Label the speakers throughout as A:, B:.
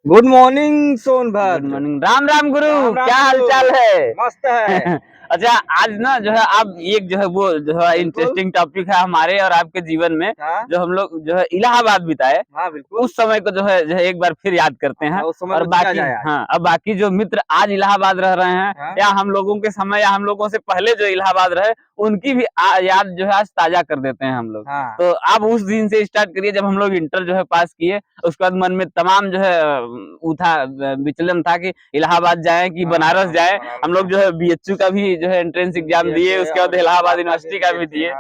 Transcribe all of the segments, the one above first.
A: Good morning Sonbhadra.
B: Good morning. Ram Ram गुरु।
A: राम राम
B: क्या हाल
A: गुरु।
B: चाल है?
A: मस्त है।
B: अच्छा, आज ना जो है आप एक जो है वो जो है
A: बिल्कुल।
B: इंटरेस्टिंग टॉपिक है हमारे और आपके जीवन में,
A: हाँ
B: जो हम लोग जो है इलाहाबाद बिताए
A: हाँ बिल्कुल।
B: उस समय को जो है एक बार फिर याद करते हैं।
A: हाँ, उस समय
B: और
A: को जिया
B: बाकी
A: जाए आज।
B: हाँ, अब बाकी जो मित्र आज इलाहाबाद रह रहे हैं
A: हाँ
B: या हम लोगों के समय या हम लोगों से पहले जो इलाहाबाद रहे, उनकी भी याद जो है आज ताजा कर देते हैं हम लोग।
A: हाँ
B: तो आप उस दिन से स्टार्ट करिए जब हम लोग इंटर जो है पास किए। उसके बाद मन में तमाम जो है उठा विचलन था कि इलाहाबाद जाए कि बनारस जाए। हम लोग जो है बीएचयू का भी जो है एंट्रेंस एग्जाम दिए, उसके बाद इलाहाबाद यूनिवर्सिटी का भी दिए।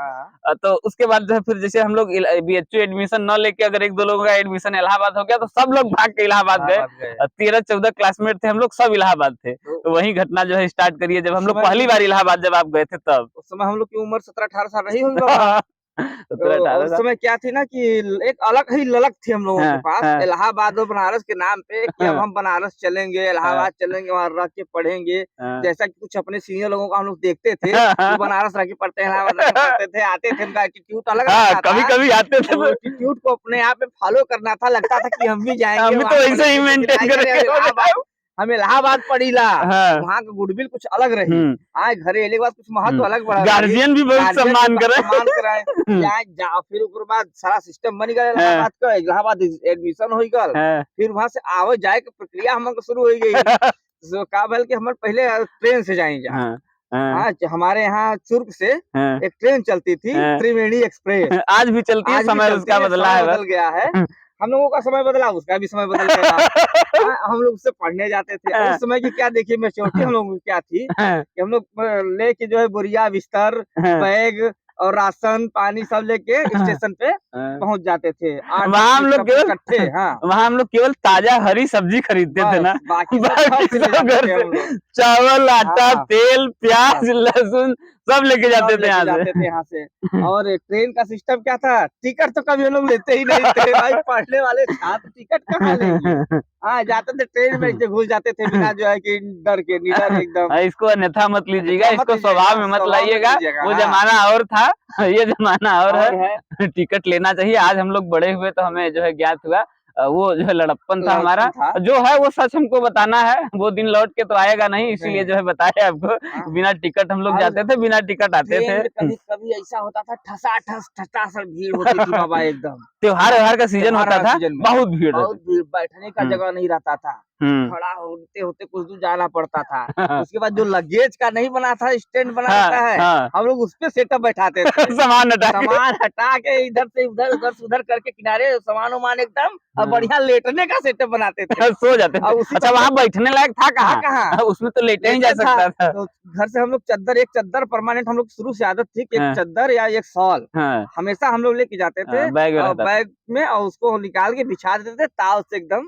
B: तो उसके बाद जो है फिर जैसे हम लोग बीएचयू एडमिशन न लेके अगर एक दो लोगों का एडमिशन इलाहाबाद हो गया तो सब लोग भाग के इलाहाबाद गए। 13-14 क्लासमेट थे हम लोग, सब इलाहाबाद थे। तो वही घटना जो है स्टार्ट करिए जब हम लोग पहली बार इलाहाबाद जब आप गए थे तब।
A: उस समय हम लोग की उम्र 17-18 साल रही होगी बाबा। तो
B: 17-18
A: उस
B: साल।
A: समय क्या थी ना कि एक अलग ही ललक थी हम लोगों के
B: हाँ,
A: पास
B: हाँ,
A: इलाहाबाद और बनारस के नाम पे कि अब
B: हाँ,
A: हम बनारस चलेंगे,
B: हाँ,
A: इलाहाबाद चलेंगे, वहां रह के पढ़ेंगे।
B: हाँ,
A: जैसा कि कुछ अपने सीनियर लोगों को हम लोग देखते थे, वो
B: हाँ,
A: बनारस रह के पढ़ते हैं, इलाहाबाद रह के पढ़ते थे, आते थे, उनका एटीट्यूड अलग
B: हाँ,
A: रहता
B: कभी
A: था।
B: कभी आते थे
A: वो
B: तो
A: एटीट्यूड को अपने आप में फॉलो करना था, लगता था कि हम भी जाएंगे
B: हम भी तो
A: वहां
B: वैसे ही
A: पढ़ेंगे, तो
B: मेंटेन
A: दिखाएंगे अरे
B: करेंगे।
A: हम इलाहाबाद पढ़ीला।
B: हाँ,
A: वहां का गुडविल कुछ अलग रही।
B: हम्म,
A: हाँ, घरे अले के बाद कुछ महत्व अलग बढ़ा रही।
B: गार्जियन भी बहुत
A: गार्जियन भी
B: सम्मान करे।
A: सम्मान कराए जाए जा, फिर ओकर बाद सारा सिस्टम बन गया
B: हाँ,
A: इलाहाबाद का, इलाहाबाद एडमिशन हो गल।
B: हाँ,
A: फिर वहां से आवे जाए के प्रक्रिया हम लोग शुरू हो गई। तो का भल कि हम पहले ट्रेन से जाए जा।
B: हाँ, हाँ,
A: हाँ, हमारे यहाँ चुर्क से
B: हाँ,
A: एक ट्रेन चलती थी,
B: हाँ,
A: त्रिवेणी एक्सप्रेस।
B: आज भी चलती है,
A: आज भी
B: समय
A: चलती
B: उसका
A: है,
B: बदला
A: समय
B: है बस।
A: बदल गया है। हम लोगों का समय बदला, उसका भी समय बदल गया। हाँ, हम लोग उससे पढ़ने जाते थे। उस समय की क्या देखिए मैच्योरिटी हम लोगों की क्या थी कि हम लोग लेके जो है बोरिया, बिस्तर, बैग और राशन पानी सब लेके स्टेशन पे पहुंच जाते थे। 8-10
B: वहां हम
A: मिनट
B: लोग
A: सब
B: केवल
A: इकट्ठे। हाँ
B: वहां हम लोग केवल ताजा हरी सब्जी खरीदते थे
A: बस
B: ना।
A: बाकी सब घर
B: बाकी
A: से ले
B: सब
A: जाते
B: घर
A: थे
B: से
A: हम लोग।
B: चावल, आटा,
A: हाँ
B: तेल,
A: सब
B: प्याज, लहसुन सब लेके
A: सब
B: जाते थे
A: लेके
B: यहाँ
A: जाते थे
B: से।
A: यहाँ से। और ट्रेन का सिस्टम क्या था, टिकट तो कभी हम लोग लेते ही नहीं थे भाई, पढ़ने वाले छात्र टिकट कहाँ लेंगे। हाँ, जाते थे ट्रेन में ऐसे घुस जाते थे बिना जो है कि डर के, निडर एकदम।
B: इसको अन्यथा मत लीजिएगा,
A: अन्यथा मत
B: इसको
A: लीजिएगा,
B: स्वभाव में मत
A: स्वभाव मत
B: लाइएगा।
A: लीजिएगा।
B: वो
A: हाँ
B: जमाना और था, ये जमाना और
A: और है
B: है। टिकट लेना चाहिए। आज हम लोग बड़े हुए तो हमें जो है ज्ञात हुआ वो जो है लड़प्पन था
A: लड़कपन
B: हमारा।
A: था।
B: जो है वो सच हमको बताना है, वो दिन लौट के तो आएगा नहीं, इसीलिए
A: नहीं
B: जो है बताया
A: हाँ
B: आपको। बिना टिकट हम लोग
A: और
B: जाते थे, बिना टिकट आते
A: ट्रेन
B: थे।
A: में कभी कभी ऐसा होता था ठसाठस ठसाठस भीड़ होती थी बाबा एकदम।
B: त्योहार
A: हाँ,
B: व्यवहार का सीजन
A: त्योहार
B: होता
A: वाला
B: था,
A: सीजन में
B: बहुत भीड़
A: बहुत
B: रहती थी।
A: भीड़, बैठने का
B: हम्म,
A: जगह नहीं रहता था।
B: हम्म।
A: खड़ा होते होते कुछ दूर जाना पड़ता था। उसके बाद जो लगेज का नहीं बना था, स्टैंड बना
B: हाँ,
A: रहता है,
B: हाँ।
A: हम लोग उस पे सेटअप बैठाते थे।
B: सामान हटा के।
A: सामान हटा के इधर से उधर, उधर से उधर करके किनारे सामान उमान एकदम, और
B: हाँ।
A: बढ़िया लेटने का सेटअप बनाते थे।
B: सो जाते थे।
A: और उसी पे
B: अच्छा,
A: हम
B: वहां
A: लोग
B: बैठने लायक था
A: था
B: कहाँ?
A: कहाँ
B: उसमें तो लेटे ही जा
A: लेटे था।
B: सकता था।
A: तो घर से हम लोग चद्दर, एक चद्दर परमानेंट, हम लोग शुरू से आदत थी कि एक
B: हाँ,
A: चद्दर या एक शॉल
B: हाँ,
A: हमेशा हम लोग लेके जाते थे।
B: हाँ, बैग में
A: और
B: रहता था।
A: बैग में, और उसको निकाल के बिछा देते थे, ताव से एकदम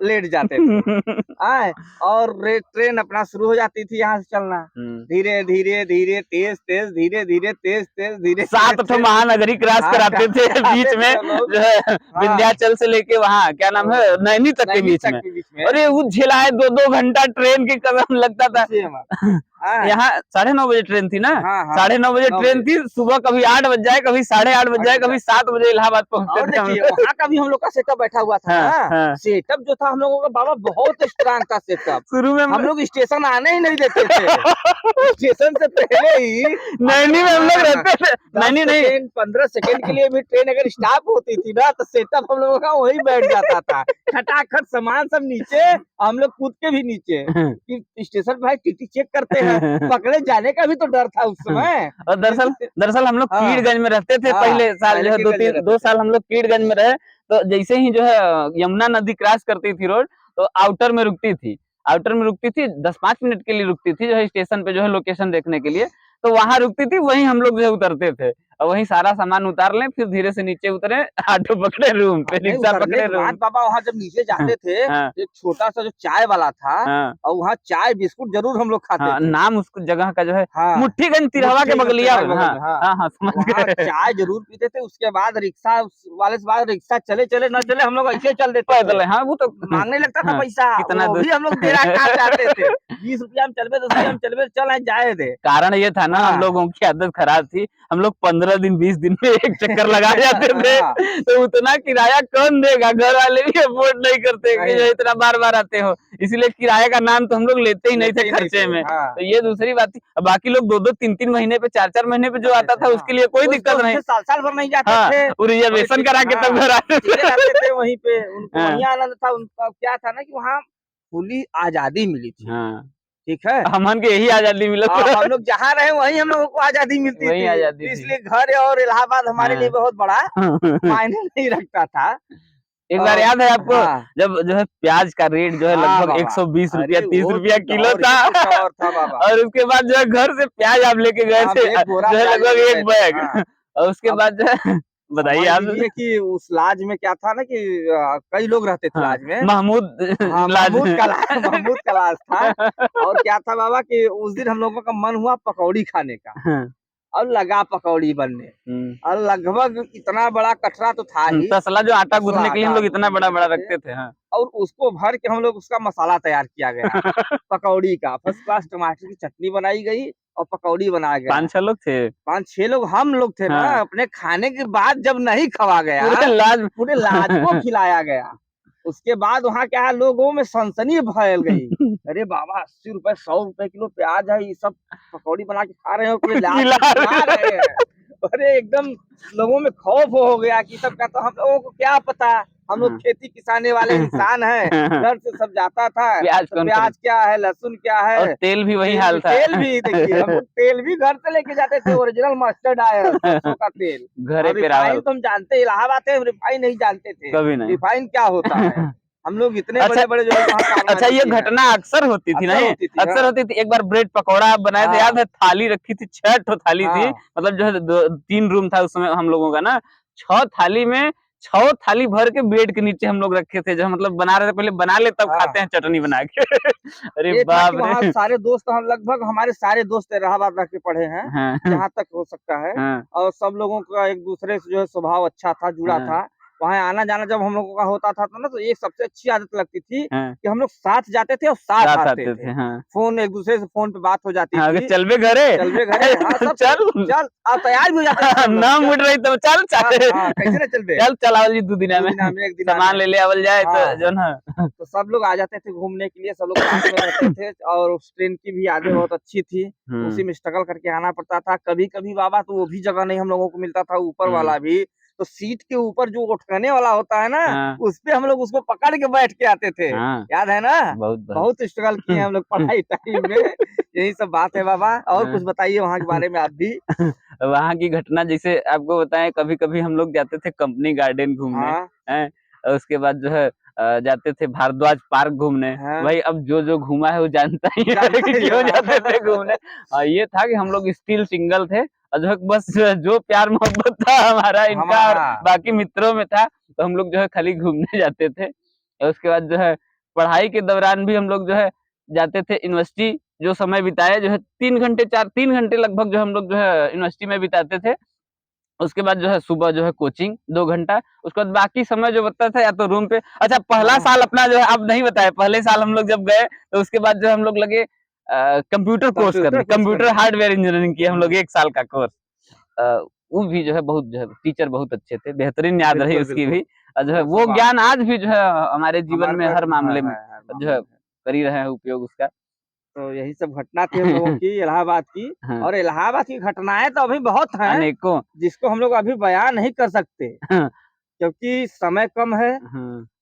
A: लेट जाते थे। आए और ट्रेन अपना शुरू हो जाती थी यहाँ से चलना।
B: हम्म।
A: धीरे धीरे धीरे, तेज तेज, धीरे धीरे, तेज तेज, धीरे धीरे,
B: 7 तो
A: तेज।
B: महानगरी क्रॉस
A: हाँ
B: कराते थे
A: आते
B: बीच
A: थे
B: में,
A: हम लोग।
B: जो है
A: हाँ
B: विंध्याचल से लेके वहां क्या नाम है, नैनी तक के
A: नैनी
B: बीच
A: तक
B: में।
A: के बीच में
B: अरे वो झेलाए 2-2 घंटा ट्रेन के कदम लगता था।
A: पूछिए मत। हाँ
B: यहाँ 9:30 बजे ट्रेन थी ना।
A: हाँ हाँ
B: 9:30 बजे
A: 9
B: ट्रेन
A: बजे
B: थी सुबह, कभी 8 बज जाए, कभी 8:30 बज
A: 8
B: जाए,
A: बजे।
B: कभी 7 बजे इलाहाबाद पहुंचते
A: और
B: थे हम
A: देखिए
B: लोग।
A: वहां का भी हम लोग का सेटअप बैठा हुआ था
B: हाँ,
A: ना।
B: हाँ।
A: सेटअप जो था हम लोगों का बाबा बहुत स्ट्रांग था सेटअप।
B: शुरू में
A: हम लोग स्टेशन आने ही नहीं देते थे। स्टेशन से पहले ही अगर
B: नैनी में हम लोग
A: हाँ
B: रहते थे।
A: 10
B: नैनी नहीं।
A: सेकेंड 15 सेकेंड के लिए भी ट्रेन अगर स्टॉप होती थी ना, तो सेटअप हम लोगों का वही बैठ जाता था। खटाखट सामान सब नीचे, हम लोग कूद के भी नीचे कि स्टेशन पे भाई टीटी चेक करते हैं, पकड़े जाने का भी तो डर था उस समय।
B: और दरअसल दरअसल हम लोग
A: हाँ
B: कीड़गंज में रहते थे
A: हाँ
B: पहले साल,
A: पहले
B: जो है
A: किरगंज में रहते
B: 2
A: थे।
B: साल हम लोग कीड़गंज में रहे। तो जैसे ही जो है यमुना नदी क्रॉस करती थी रोड, तो आउटर में रुकती थी। आउटर में रुकती थी, 10-5 मिनट के लिए रुकती थी, जो है स्टेशन पे जो है लोकेशन देखने के लिए। तो वहां रुकती थी, वहीं हम लोग जो है उतरते थे और वहीं सारा सामान उतार लें, फिर धीरे से नीचे उतरे, ऑटो पकड़े रूम पे,
A: नहीं,
B: रिक्शा
A: उतरने
B: पकड़े
A: के बाद
B: रूम।
A: बाबा वहां जब नीचे जाते थे,
B: हाँ,
A: एक छोटा सा जो चाय वाला था,
B: हाँ,
A: और वहाँ चाय बिस्कुट जरूर हम लोग खाते
B: हाँ।
A: थे।
B: नाम उस जगह का जो है
A: हाँ
B: मुट्ठीगंज तिरहवा के
A: मुट्ठी में
B: बगलिया
A: तिराहा
B: में।
A: के बगल
B: हाँ,
A: में। हाँ
B: हाँ, हाँ, समझ
A: वहाँ
B: गए।
A: चाय जरूर पीते थे। उसके बाद रिक्शा वाले से बाद रिक्शा चले चले न चले, हम लोग ऐसे चल देते थे।
B: पैदल है, हाँ वो तो।
A: मांगने लगता था
B: हाँ,
A: पैसा,
B: कितना
A: वो
B: दूर।
A: भी हम लोग दे रहा कहाँ चाहते थे। 20 रुपया में चलबे, 10 रुपया में चलबे, चल आए जाए दे।
B: कारण ये था ना, हम
A: हाँ
B: लोगों की आदत खराब थी। हम लोग 15 दिन 20 दिन में एक चक्कर लगा जाते थे।
A: हाँ।
B: तो उतना किराया कौन देगा, घर वाले भी अफोर्ड नहीं करते कि जो इतना बार बार आते हो, इसीलिए किराए का नाम तो हम लोग लेते ही नहीं थे खर्चे में।
A: हाँ।
B: तो ये दूसरी बात थी। अब बाकी लोग 2-2 3-3 महीने पे 4-4 महीने पे जो आता था उसके लिए कोई दिक्कत नहीं।
A: साल भर नहीं जाते
B: हाँ,
A: थे,
B: वो रिजर्वेशन करा के तब घर आते
A: थे वहीं पे, उनको
B: हाँ।
A: वहीं आनंद था। उनका क्या था ना कि वहाँ खुली आजादी मिली थी।
B: हाँ,
A: ठीक है,
B: हमन के यही आजादी मिला।
A: हम लोग जहाँ रहे वहीं हम लोगों को आजादी मिलती
B: वही
A: थी।
B: आजादी थी।
A: इसलिए घर और इलाहाबाद हमारे लिए बहुत बड़ा मायने नहीं रखता था।
B: एक बार याद है आपको,
A: हाँ।
B: जब जो है प्याज का रेट जो है
A: हाँ
B: लगभग
A: बाबा,
B: 120 रुपया
A: अरे
B: 30
A: वो
B: रुपया
A: तो
B: किलो
A: दौर
B: था।
A: ही कुछ और था बाबा।
B: और उसके बाद जो है घर से प्याज आप लेके गए
A: हम
B: थे,
A: एक बोरा
B: जो है
A: प्याज
B: लगभग
A: लेके
B: एक
A: गए थे।
B: बैग।
A: हाँ।
B: और उसके
A: अब
B: बाद जो है बताइए
A: समझ
B: आप।
A: लीजिए कि उस लाज में क्या था ना कि कई लोग रहते थे
B: हाँ,
A: लाज में।
B: महमूद
A: हाँ,
B: लाज।
A: महमूद का लाज था। और क्या था बाबा कि उस दिन हम लोगों का मन हुआ पकौड़ी खाने का,
B: हाँ,
A: और लगा पकौड़ी बनने, और लगभग इतना बड़ा कटरा तो था ही,
B: तसला जो आटा
A: तसला
B: गूंथने के लिए हम
A: आटा
B: लोग इतना
A: गूंथने
B: बड़ा
A: के
B: बड़ा
A: लिए
B: रखते थे। हाँ।
A: और उसको भर के हम लोग उसका मसाला तैयार किया गया। पकौड़ी का फर्स्ट क्लास टमाटर की चटनी बनाई गई और पकौड़ी बनाया गया।
B: 5-6 लोग थे।
A: 5-6 लोग हम लोग थे ना।
B: हाँ।
A: अपने खाने के बाद जब नहीं खवा गया, पूरे लाज को खिलाया गया। उसके बाद वहाँ क्या है, लोगों में सनसनी फैल गई। अरे बाबा 80 रुपए 100 रुपए किलो प्याज है, ये सब पकौड़ी बना के खा रहे हो, पूरे लाज को खिला रहे हैं। अरे एकदम लोगों में खौफ हो गया कि सब कहता, हम लोगों को क्या पता, हम लोग खेती किसाने वाले इंसान हैं, घर से सब जाता था। तो प्याज क्या है, लहसुन क्या है,
B: और तेल भी वही हाल था।
A: तेल भी देखिए हम लोग तेल भी घर से लेके जाते थे, ओरिजिनल मस्टर्ड आयल सरसों का तेल।
B: घरे पे
A: रिफाइन तो हम जानते, इलाहाबाद है, रिफाइन नहीं जानते थे
B: कभी नहीं।
A: रिफाइन क्या होता है। हम लोग इतने
B: अच्छा,
A: बड़े बड़े जो है वहाँ
B: अच्छा ये घटना अक्सर होती थी नहीं, अक्सर होती थी। एक बार ब्रेड पकौड़ा आप बनाए थे, याद है? थाली रखी थी, 6 ठो थाली थी, मतलब जो है 3 रूम था उस समय हम लोगों का ना। 6 थाली में 6 थाली भर के बेड के नीचे हम लोग रखे थे, जो मतलब बना रहे थे, पहले बना ले तब खाते हैं चटनी बना के। अरे बाप रे।
A: वहाँ सारे दोस्त, हम लगभग हमारे सारे दोस्त इलाहाबाद रह के पढ़े हैं,
B: हाँ,
A: जहाँ तक हो सकता है।
B: हाँ,
A: और सब लोगों का एक दूसरे से जो है स्वभाव अच्छा था, जुड़ा
B: हाँ,
A: था। वहाँ आना जाना जब हम लोगों का होता था ना, तो एक सबसे अच्छी आदत लगती थी
B: हाँ,
A: कि हम लोग साथ जाते थे और साथ
B: साथ
A: आते
B: आते
A: थे।
B: थे। हाँ,
A: फोन एक दूसरे से फोन पे बात हो जाती
B: हाँ,
A: थी,
B: चल बे घरे,
A: चल बे घरे, हाँ सब
B: चल
A: चल, और तैयार भी हो जाते थे सब लोग,
B: ना मुड़ रही तो चल
A: कैसे ना चल बे,
B: चल चलावल जी 2 दिना में
A: एक दिन
B: सामान ले ले आवल जाए तो जो ना।
A: तो सब लोग आ जाते थे घूमने के लिए, सब लोग साथ में रहते थे। और उस ट्रेन की भी यादें बहुत अच्छी थी, उसी में स्ट्रगल करके आना पड़ता था। कभी कभी बाबा तो वो भी जगह नहीं हम लोगों को मिलता था, ऊपर वाला भी, तो सीट के ऊपर जो उठने वाला होता है ना, उस पे हम लोग उसको पकड़ के बैठ के आते थे। याद है ना? बहुत स्ट्रगल किए हम लोग पढ़ाई टाइम में। यही सब बात है बाबा। और कुछ बताइए वहाँ के बारे में आप भी।
B: वहाँ की घटना जैसे आपको बताएं, कभी कभी हम लोग जाते थे कंपनी गार्डन घूमने, हैं, और उसके बाद जो है जाते थे भारद्वाज पार्क घूमने। भाई अब जो घूमा है वो जानता ही है कि क्यों जाते थे घूमने। ये था कि हम लोग स्टिल सिंगल थे, और जो है बस जो प्यार मोहब्बत था हमारा इनका और बाकी मित्रों में था, तो हम लोग जो है खाली घूमने जाते थे। और उसके बाद जो है पढ़ाई के दौरान भी हम लोग जो है जाते थे यूनिवर्सिटी, जो समय बिताए जो है 3 घंटे लगभग जो हम लोग जो है यूनिवर्सिटी में बिताते थे। उसके बाद जो है सुबह जो है कोचिंग 2 घंटा, उसके बाद बाकी समय जो बचता था या तो रूम पे। अच्छा पहला साल अपना जो है आप नहीं बताए, पहले साल हम लोग जब गए तो उसके बाद जो हम लोग लगे कंप्यूटर कोर्स करने, कंप्यूटर हार्डवेयर इंजीनियरिंग की हम लोग 1 साल का कोर्स। वो भी जो है बहुत जो है टीचर बहुत अच्छे थे, बेहतरीन याद रही उसकी भी। और जो है वो ज्ञान आज भी जो है हमारे जीवन में हर मामले में जो है कर ही रहे हैं उपयोग उसका।
A: तो यही सब घटना थी हम लोगों की इलाहाबाद की। और इलाहाबाद की घटनाएं तो अभी बहुत हैं,
B: अनेकों,
A: जिसको हम लोग अभी बयान नहीं कर सकते, क्योंकि समय कम है।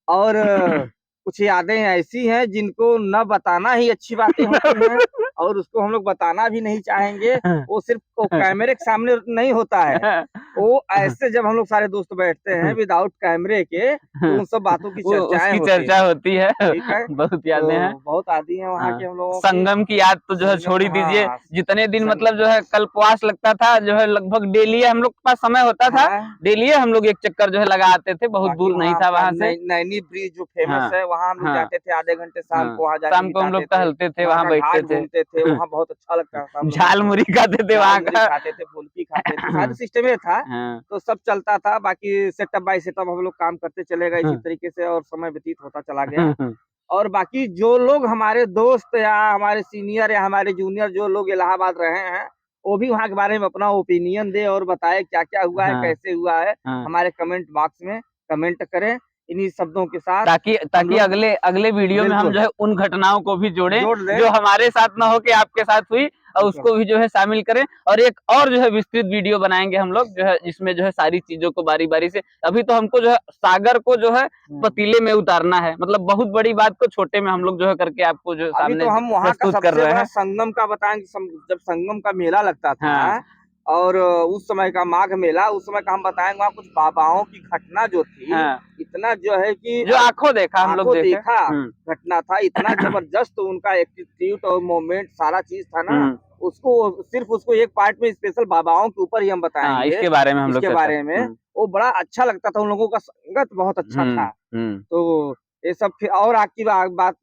A: और कुछ यादें ऐसी हैं जिनको न बताना ही अच्छी बातें होती हैं, और उसको हम लोग बताना भी नहीं चाहेंगे। वो सिर्फ वो कैमरे के सामने नहीं होता है, वो ऐसे जब हम लोग सारे दोस्त बैठते हैं विदाउट कैमरे के, तो उन सब बातों की
B: चर्चा होती है।
A: ठीक है,
B: बहुत यादें हैं,
A: बहुत आदि हैं वहाँ के हम लोगों की।
B: संगम की याद तो जो है छोड़ ही दीजिए। जितने दिन मतलब जो है कल्पवास लगता था, जो है लगभग डेली हम लोग के पास समय होता था, डेली हम लोग एक चक्कर जो है लगा आते थे, बहुत दूर नहीं था वहाँ से।
A: नैनी ब्रिज जो फेमस है, वहाँ हम लोग जाते थे आधे घंटे शाम को, वहाँ जाके
B: शाम को हम लोग टहलते थे, वहाँ बैठते थे,
A: घूमते थे, वहाँ बहुत अच्छा लगता था।
B: झाल मुरी खाते थे, वहाँ का
A: खाते थे, फुल्की खाते थे, सारे सिस्टम में था, तो सब चलता था। बाकी सेटअप बाय सेटअप हम लोग काम करते चले गए इसी तरीके से, और समय व्यतीत होता चला गया। और बाकी जो लोग हमारे दोस्त या हमारे सीनियर या हमारे जूनियर जो लोग इलाहाबाद रहे हैं, वो भी वहाँ के बारे में अपना ओपिनियन दे और बताए क्या क्या हुआ है,
B: हाँ।
A: कैसे हुआ है।
B: हाँ।
A: हमारे कमेंट बॉक्स में कमेंट करें इन्हीं शब्दों के साथ,
B: ताकि
A: लोग
B: अगले वीडियो में हम
A: बिल्कुल
B: जो है उन घटनाओं को भी जोड़ें
A: जोड़ दें।
B: जो हमारे साथ ना हो के आपके साथ हुई, और उसको भी जो है शामिल करें। और एक और जो है विस्तृत वीडियो बनाएंगे हम लोग जो है, जिसमें जो है सारी चीजों को बारी बारी से, अभी तो हमको जो है सागर को जो है पतीले में उतारना है, मतलब बहुत बड़ी बात को छोटे में हम लोग जो है करके आपको जो
A: अभी
B: सामने
A: तो हम वहाँ का
B: प्रस्तुत कर
A: सबसे
B: रहे
A: बड़ा
B: हैं।
A: संगम का बताएंगे। जब संगम का मेला लगता था
B: हाँ।
A: और उस समय का माघ मेला, उस समय का हम बताएंगे। वहाँ कुछ बाबाओं की घटना जो थी,
B: हाँ।
A: इतना जो है कि
B: जो आंखों देखा हम लोग
A: आंखों
B: देखे।
A: देखा घटना था, इतना जबरदस्त उनका एटीट्यूड और मोमेंट सारा चीज था ना। उसको सिर्फ उसको एक पार्ट में स्पेशल बाबाओं के ऊपर ही हम बताएंगे,
B: इसके बारे में हम लोग
A: इसके बारे में। वो बड़ा अच्छा लगता था, उन लोगों का संगत बहुत अच्छा था। तो ये सब फिर और आपकी बात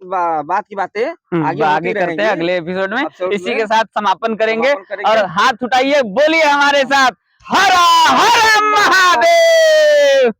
A: की बातें
B: आगे करते हैं अगले एपिसोड में। इसी के साथ समापन करेंगे। और हाथ उठाइए, बोलिए हमारे साथ, हर हर महादेव।